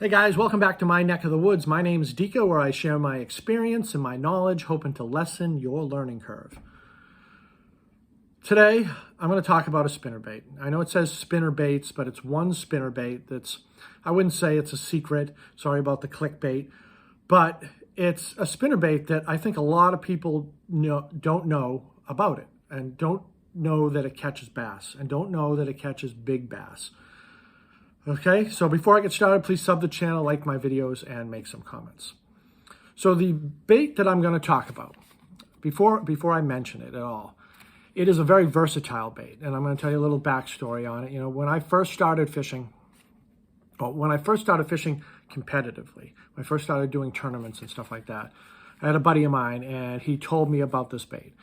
Hey guys, welcome back to my neck of the woods. My name is Dika, where I share my experience and my knowledge, hoping to lessen your learning curve. Today, I'm going to talk about a spinnerbait. I know it says spinnerbaits, but it's one spinnerbait that's, I wouldn't say it's a secret, sorry about the clickbait, but it's a spinnerbait that I think a lot of people don't know about it, and don't know that it catches bass, and don't know that it catches big bass. Okay, so before I get started, please sub the channel, like my videos, and make some comments. So the bait that I'm going to talk about, before I mention it at all, it is a very versatile bait, and I'm going to tell you a little backstory on it. You know, when I first started fishing competitively, when I first started doing tournaments and stuff like that, I had a buddy of mine, and he told me about this bait.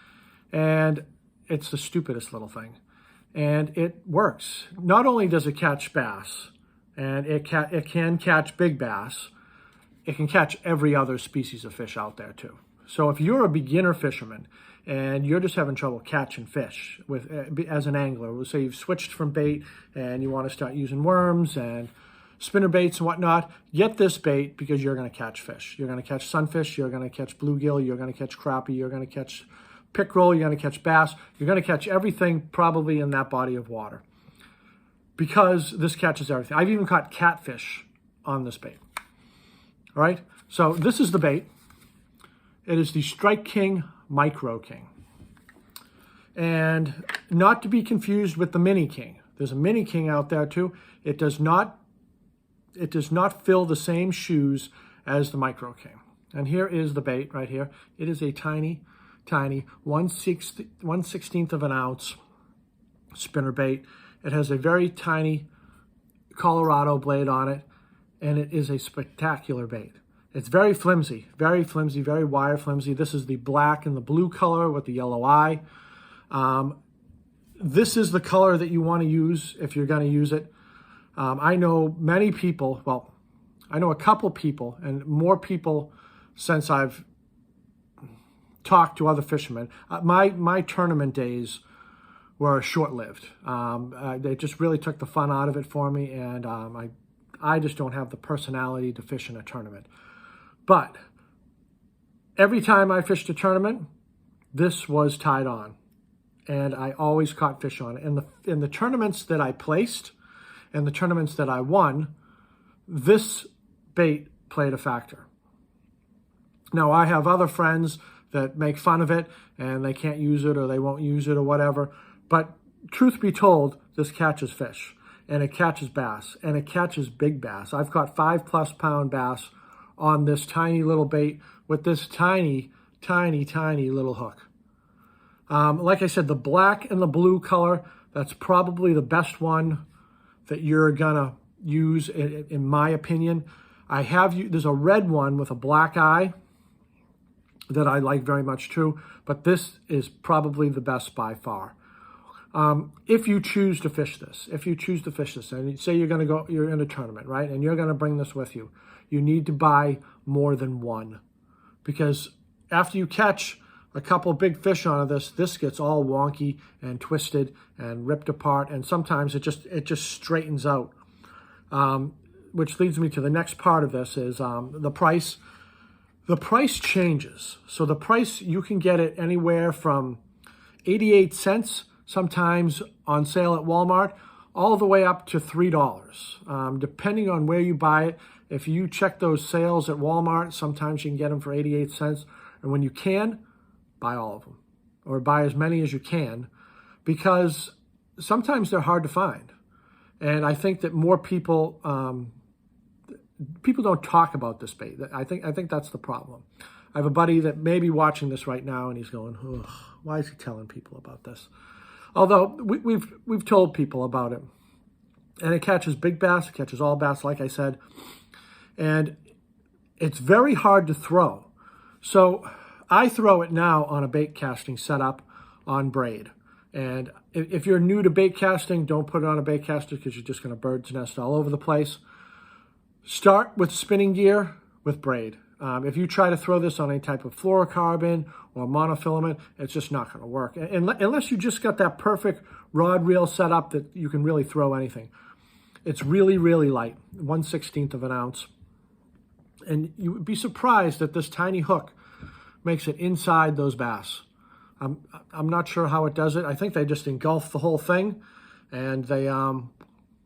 And it's the stupidest little thing. And it works. Not only does it catch bass, and it can catch big bass, it can catch every other species of fish out there too. So if you're a beginner fisherman and you're just having trouble catching fish as an angler, let's say you've switched from bait and you want to start using worms and spinnerbaits and whatnot, get this bait because you're going to catch fish. You're going to catch sunfish, you're going to catch bluegill, you're going to catch crappie, you're going to catch pickerel, you're going to catch bass, you're going to catch everything probably in that body of water because this catches everything. I've even caught catfish on this bait. All right, so this is the bait. It is the Strike King Micro King, and not to be confused with the Mini King. There's a Mini King out there too. It does not fill the same shoes as the Micro King. And here is the bait right here. It is a tiny 1/16 of an ounce spinnerbait. It has a very tiny Colorado blade on it, and it is a spectacular bait. It's very flimsy, very wire flimsy. This is the black and the blue color with the yellow eye. This is the color that you want to use if you're going to use it. I know many people, well, I know a couple people, and more people since I've talk to other fishermen. My tournament days were short-lived. They just really took the fun out of it for me, and I just don't have the personality to fish in a tournament. But every time I fished a tournament, this was tied on, and I always caught fish on it. In the tournaments that I placed and the tournaments that I won, this bait played a factor. Now, I have other friends that make fun of it and they can't use it or they won't use it or whatever. But truth be told, this catches fish, and it catches bass, and it catches big bass. I've caught 5+ pound bass on this tiny little bait with this tiny little hook. Like I said, the black and the blue color, that's probably the best one that you're gonna use in my opinion. There's a red one with a black eye that I like very much too, but this is probably the best by far. If you choose to fish this, and say you're in a tournament, right, and you're going to bring this with you, you need to buy more than one, because after you catch a couple big fish on this gets all wonky and twisted and ripped apart, and sometimes it just straightens out. Which leads me to the next part of this is the price. The price changes. So the price, you can get it anywhere from 88 cents, sometimes on sale at Walmart, all the way up to $3, depending on where you buy it. If you check those sales at Walmart, sometimes you can get them for 88 cents. And when you can, buy all of them, or buy as many as you can, because sometimes they're hard to find. And I think that more people don't talk about this bait. I think that's the problem. I have a buddy that may be watching this right now, and he's going, ugh, why is he telling people about this? Although we've told people about it, and it catches big bass, it catches all bass, like I said, and it's very hard to throw. So I throw it now on a bait casting setup on braid. And if you're new to bait casting, don't put it on a bait caster because you're just going to bird's nest all over the place. Start with spinning gear with braid. If you try to throw this on any type of fluorocarbon or monofilament, it's just not going to work. Unless you just got that perfect rod reel set up that you can really throw anything. It's really, really light, 1/16 of an ounce. And you would be surprised that this tiny hook makes it inside those bass. I'm not sure how it does it. I think they just engulf the whole thing, and they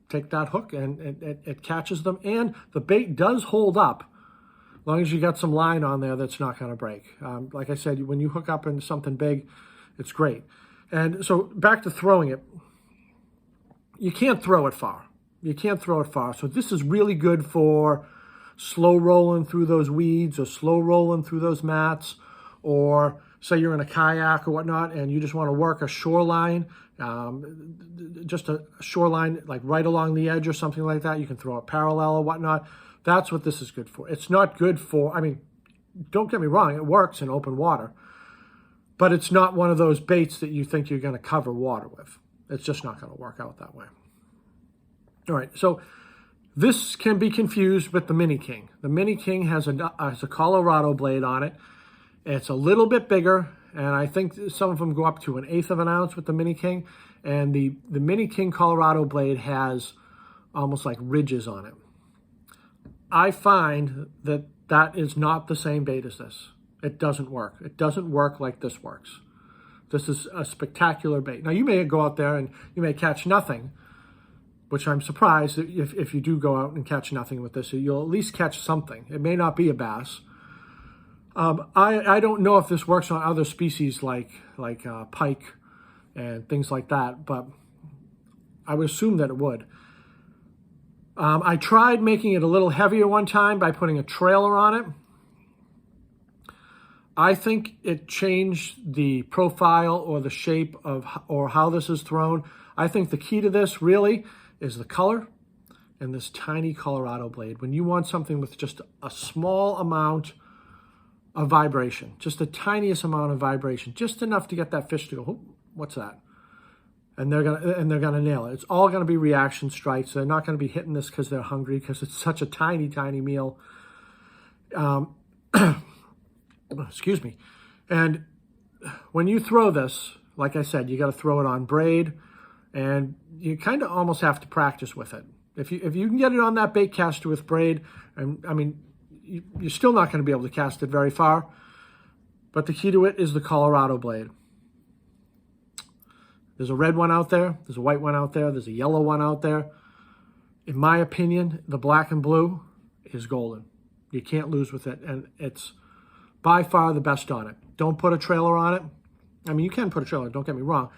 take that hook and it catches them. And the bait does hold up, as long as you got some line on there that's not going to break. Like I said, when you hook up into something big, it's great. And so back to throwing it, you can't throw it far. You can't throw it far. So this is really good for slow rolling through those weeds or slow rolling through those mats, or say you're in a kayak or whatnot and you just want to work a shoreline, just a shoreline like right along the edge or something like that. You can throw it parallel or whatnot. That's what this is good for. It's not good for, I mean, don't get me wrong, it works in open water, but it's not one of those baits that you think you're going to cover water with. It's just not going to work out that way. All right, so this can be confused with the Mini King. The Mini King has a Colorado blade on it. It's a little bit bigger, and I think some of them go up to 1/8 of an ounce with the Mini King. And the Mini King Colorado blade has almost like ridges on it. I find that that is not the same bait as this. It doesn't work. It doesn't work like this works. This is a spectacular bait. Now, you may go out there and you may catch nothing, which I'm surprised if you do go out and catch nothing with this. You'll at least catch something. It may not be a bass. I don't know if this works on other species like pike and things like that, but I would assume that it would. I tried making it a little heavier one time by putting a trailer on it. I think it changed the profile or the shape of or how this is thrown. I think the key to this really is the color and this tiny Colorado blade. When you want something with just a small amount of vibration, just the tiniest amount of vibration, just enough to get that fish to go, oh, what's that? And they're gonna nail it. It's all gonna be reaction strikes. They're not gonna be hitting this because they're hungry, because it's such a tiny, tiny meal. Excuse me. And when you throw this, like I said, you got to throw it on braid, and you kind of almost have to practice with it. If you can get it on that bait caster with braid, and I mean, you're still not going to be able to cast it very far, but the key to it is the Colorado blade. There's a red one out there, there's a white one out there, there's a yellow one out there. In my opinion, the black and blue is golden. You can't lose with it, and it's by far the best on it. Don't put a trailer on it. I mean, you can put a trailer, don't get me wrong,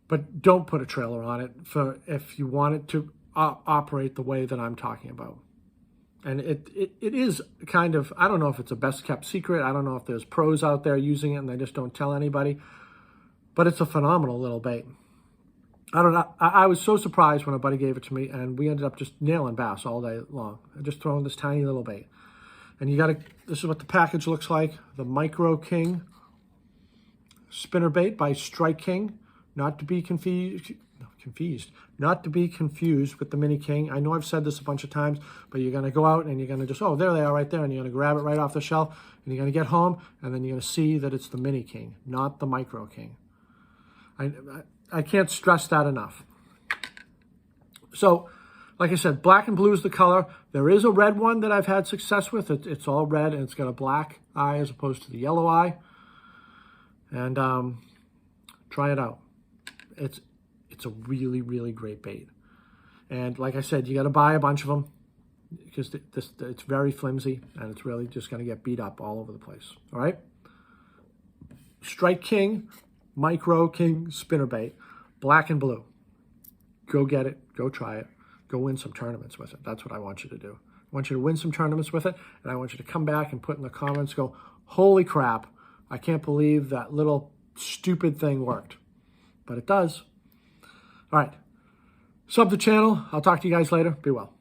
but don't put a trailer on it if you want it to operate the way that I'm talking about. And it is kind of, I don't know if it's a best kept secret. I don't know if there's pros out there using it and they just don't tell anybody, but it's a phenomenal little bait. I don't know. I was so surprised when a buddy gave it to me, and we ended up just nailing bass all day long, just throwing this tiny little bait. And you got to, this is what the package looks like. The Micro King Spinnerbait by Strike King. Not to be confused with the Mini King. I know I've said this a bunch of times, but you're going to go out and you're going to just, oh, there they are right there, and you're going to grab it right off the shelf, and you're going to get home, and then you're going to see that it's the Mini King, not the Micro King. I can't stress that enough. So, like I said, black and blue is the color. There is a red one that I've had success with. It's all red, and it's got a black eye as opposed to the yellow eye. And try it out. It's a really, really great bait. And like I said, you got to buy a bunch of them because it's very flimsy, and it's really just going to get beat up all over the place. All right? Strike King, Micro King Spinnerbait, black and blue. Go get it. Go try it. Go win some tournaments with it. That's what I want you to do. I want you to win some tournaments with it, and I want you to come back and put in the comments, go, holy crap, I can't believe that little stupid thing worked. But it does. All right. Sub the channel. I'll talk to you guys later. Be well.